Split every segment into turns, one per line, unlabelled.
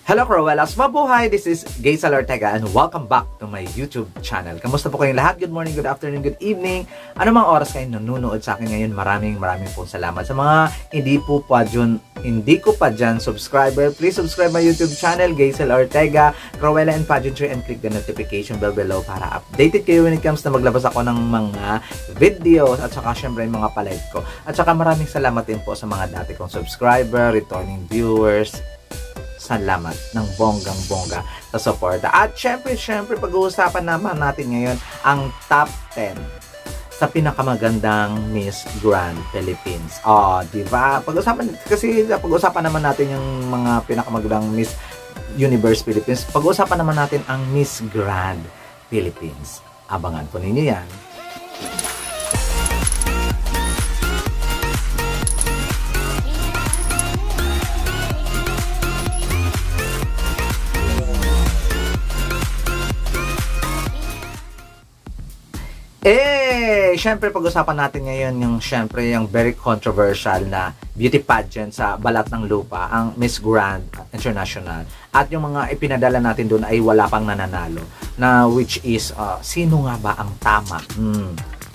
Hello Cruellas, mabuhay! This is Gaysel Ortega and welcome back to my YouTube channel. Kamusta po kayong lahat? Good morning, good afternoon, good evening. Ano mang oras kayo nanonood sa akin ngayon, maraming pong salamat. Sa mga hindi ko pa dyan subscriber, please subscribe my YouTube channel, Gaysel Ortega, Cruella and Pageantry, and click the notification bell below para updated kayo when it comes na maglabas ako ng mga videos at saka syempre yung mga palive ko. At saka maraming salamat din po sa mga dati kong subscriber, returning viewers. Salamat ng bonggang-bongga sa suporta. At syempre, pag-uusapan naman natin ngayon ang top 10 sa pinakamagandang Miss Grand Philippines. Diba? Pag-uusapan naman natin yung mga pinakamagandang Miss Universe Philippines. Pag-uusapan naman natin ang Miss Grand Philippines. Abangan po ninyo yan. Syempre pag-usapan natin ngayon yung very controversial na beauty pageant sa balat ng lupa, ang Miss Grand International. At yung mga ipinadala natin doon ay wala pang nananalo, na which is sino nga ba ang tama?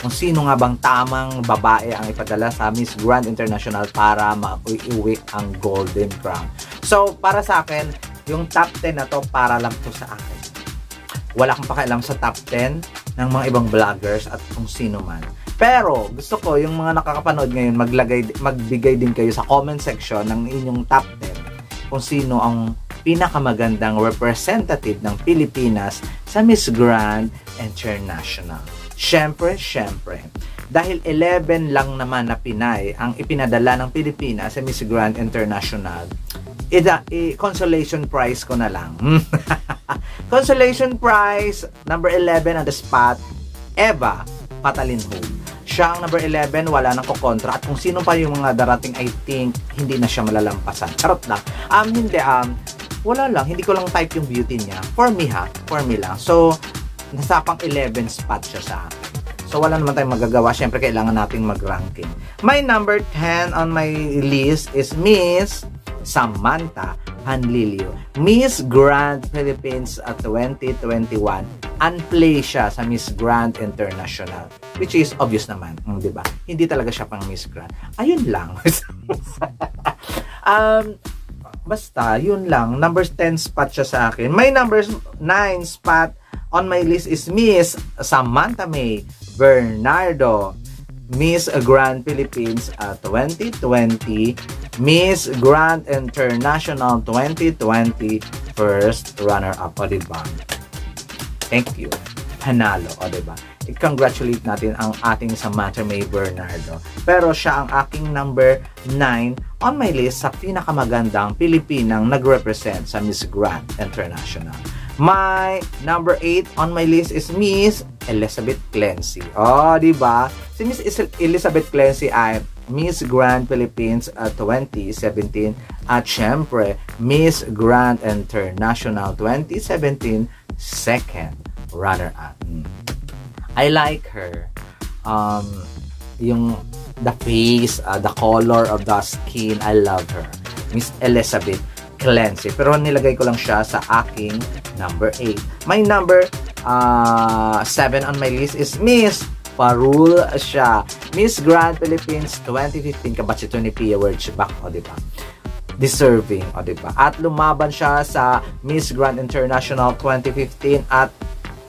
Kung sino nga bang tamang babae ang ipadala sa Miss Grand International para mauwi ang Golden Crown. So para sa akin, yung top 10 na to para lang to sa akin. Wala akong pakialam sa top 10 ng mga ibang vloggers at kung sino man. Pero gusto ko yung mga nakakapanood ngayon magbigay din kayo sa comment section ng inyong top 10 kung sino ang pinakamagandang representative ng Pilipinas sa Miss Grand International. Syempre, dahil 11 lang naman na Pinay ang ipinadala ng Pilipinas sa Miss Grand International, consolation prize ko na lang. Consolation prize, number 11 on the spot, Eva Patalinho. Siya ang number 11, wala nang kukontra. At kung sino pa yung mga darating, I think, hindi na siya malalampasan. Charot lang. Wala lang. Hindi ko lang type yung beauty niya. For me lang. So, nasa pang 11 spot siya sa akin. So, wala naman tayong magagawa. Siyempre, kailangan nating mag-ranking. My number 10 on my list is Miss Samantha Panlilio. Miss Grand Philippines 2021. Unplay siya sa Miss Grand International. Which is obvious naman. Diba? Hindi talaga siya pang Miss Grand. Ayun lang. Basta, yun lang. Number 10 spot siya sa akin. My number 9 spot on my list is Miss Samantha May Bernardo. Miss Grand Philippines 2020, Miss Grand International 2020, first runner-up, o diba? Thank you. Panalo, o diba? I-congratulate natin ang ating Samantha May Bernardo. Pero siya ang aking number 9 on my list sa pinakamagandang Pilipinang nag-represent sa Miss Grand International. My number 8 on my list is Miss Elizabeth Clancy. Diba? Si Miss Elizabeth Clancy ay Miss Grand Philippines 2017 at syempre Miss Grand International 2017 second runner-up. I like her. Yung the face, the color of the skin, I love her. Miss Elizabeth Clancy. Pero nilagay ko lang siya sa aking number 8. My number 7 on my list is Miss Parul siya. Miss Grand Philippines 2015, kabatch ito ni Pia Werchbach, o diba? Deserving, o diba? At lumaban siya sa Miss Grand International 2015 at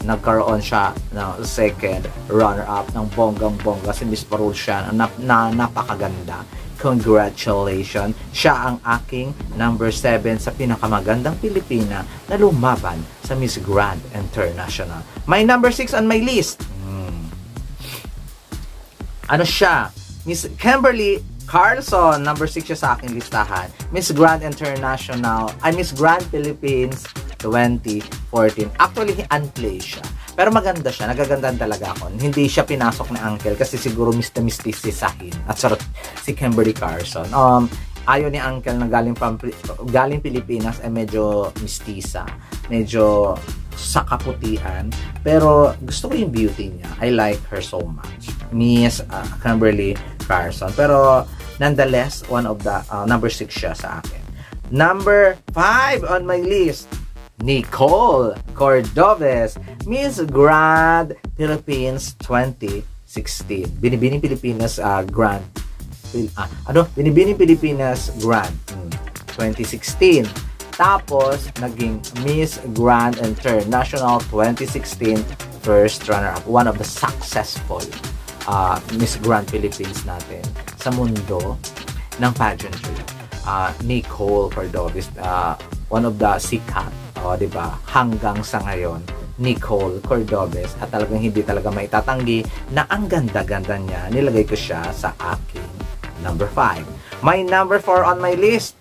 nagkaroon siya ng second runner-up ng bonggang-bongga. Si Miss Parul siya na napakaganda. Congratulations! Siya ang aking number 7 sa pinakamagandang Pilipina na lumaban sa Miss Grand International. My number 6 on my list. Ano siya? Miss Kimberly Carlson, number 6 siya sa aking listahan. Miss Grand International, Miss Grand Philippines 2014. Actually, unplay siya. Pero maganda siya, nagagandahan talaga ako. Hindi siya pinasok ni Uncle kasi siguro mistisisahin. At sarot, si Kimberly Carlson. Ayaw ni Uncle na galing Pilipinas ay medyo mistisa. Medyo sa kaputian. Pero gusto ko yung beauty niya. I like her so much. Miss Kimberly Carlson. Pero nonetheless, one of the number 6 siya sa akin. Number 5 on my list, Nicole Cordobes, Miss Grand Philippines 2016. Binibining Pilipinas Grand. Binibining Pilipinas Grand 2016. Tapos, naging Miss Grand International 2016 first runner-up. One of the successful Miss Grand Philippines natin sa mundo ng pageantry. Nicole Cordobes, one of the sikat, diba? Hanggang sa ngayon, Nicole Cordobes, at talagang hindi talaga maitatanggi na ang ganda-ganda niya. Nilagay ko siya sa aking number 5. My number 4 on my list,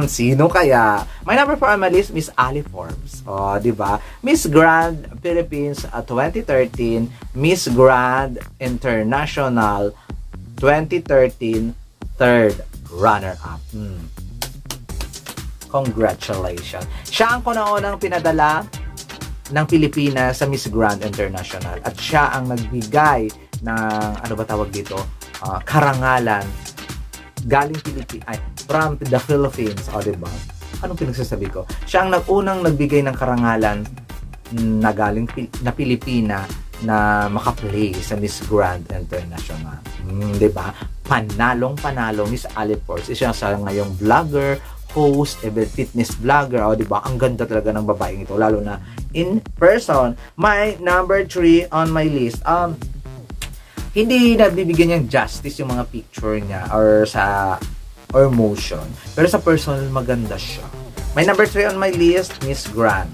sino kaya? My number 4 on my list, Miss Ali Forbes. Diba? Miss Grand Philippines 2013, Miss Grand International 2013, third runner-up. Congratulations. Siya ang kauna-unang pinadala ng Pilipinas sa Miss Grand International. At siya ang nagbigay ng, ano ba tawag dito? Karangalan galing from the Philippines. Diba? Anong pinagsasabi ko? Siya ang unang nagbigay ng karangalan na galing na Pilipina na makaplay sa Miss Grand International. Diba? Panalong-panalo, Miss Ali Forbes. Siya sa ngayong vlogger, host, fitness vlogger. Diba? Ang ganda talaga ng babaeng ito, lalo na in person. My number 3 on my list, hindi nabibigyan niyang justice yung mga picture niya or motion. Pero sa personal, maganda siya. My number 3 on my list, Miss Grand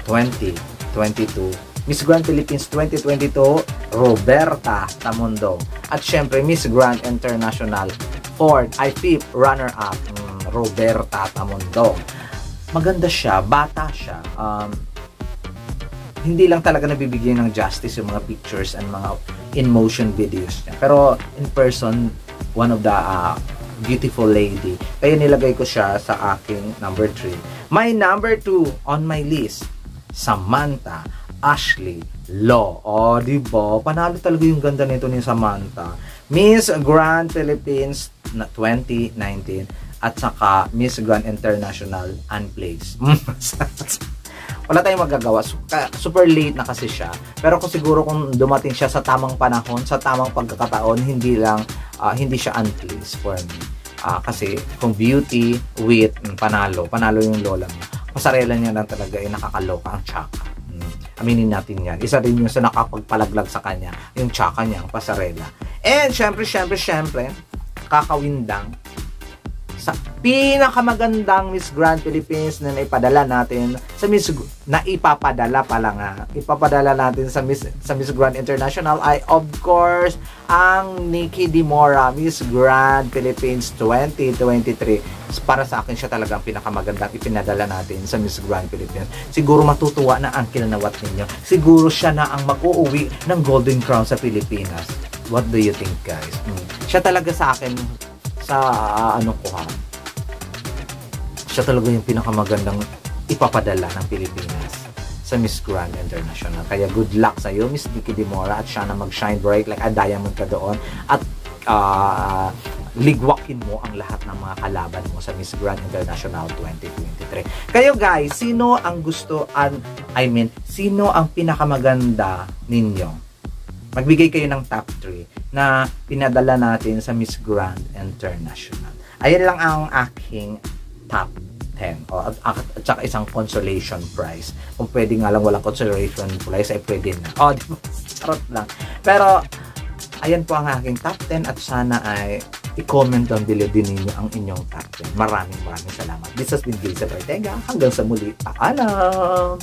2022. Miss Grand Philippines 2022, Roberta Tamundo. At syempre, Miss Grand International 5th runner-up, Roberta Tamundo. Maganda siya, bata siya. Hindi lang talaga nabibigyan ng justice yung mga pictures and mga in-motion videos niya. Pero in person, one of the beautiful lady. Kaya nilagay ko siya sa aking number 3. My number 2 on my list, Samantha Ashley Law. Diba? Panalo talaga yung ganda nito ni Samantha. Miss Grand Philippines 2019 at saka Miss Grand International Unplaced. Wala tayong magagawa. Super late na kasi siya. Pero siguro kung dumating siya sa tamang panahon, sa tamang pagkakataon, hindi siya unplaced for me. Kasi kung beauty, wit, panalo yung lola mo. Pasarela niya lang talaga ay nakakaloka ang tsaka. Aminin natin yan. Isa rin yung sa nakapagpalaglag sa kanya, yung tsaka niya, ang pasarela. And syempre, kakawindang sa pinakamagandang Miss Grand Philippines na naipadala natin sa ipapadala natin sa Miss Grand International ay of course ang Nikki Dimora, Miss Grand Philippines 2023. Para sa akin siya talagang pinakamagandang ipinadala natin sa Miss Grand Philippines. Siguro matutuwa na ang kinanawat ninyo. Siguro siya na ang mag-uuwi ng Golden Crown sa Pilipinas. What do you think, guys? Siya talaga sa akin sa siya talaga yung pinakamagandang ipapadala ng Pilipinas sa Miss Grand International. Kaya good luck sa iyo, Miss Nikki Dimora, at siya na mag-shine bright like a diamond ka doon at ligwakin mo ang lahat ng mga kalaban mo sa Miss Grand International 2023. Kayo guys, sino ang sino ang pinakamaganda ninyo? Magbigay kayo ng top 3 na pinadala natin sa Miss Grand International. Ayan lang ang aking top 10. At saka isang consolation prize. Kung pwede nga lang walang consolation prize, ay pwede na. Di ba? Sarap lang. Pero, ayan po ang aking top 10 at sana ay i-comment down below din ninyo ang inyong top 10. Maraming salamat. This has been Gilza Ortega. Hanggang sa muli. Paalam!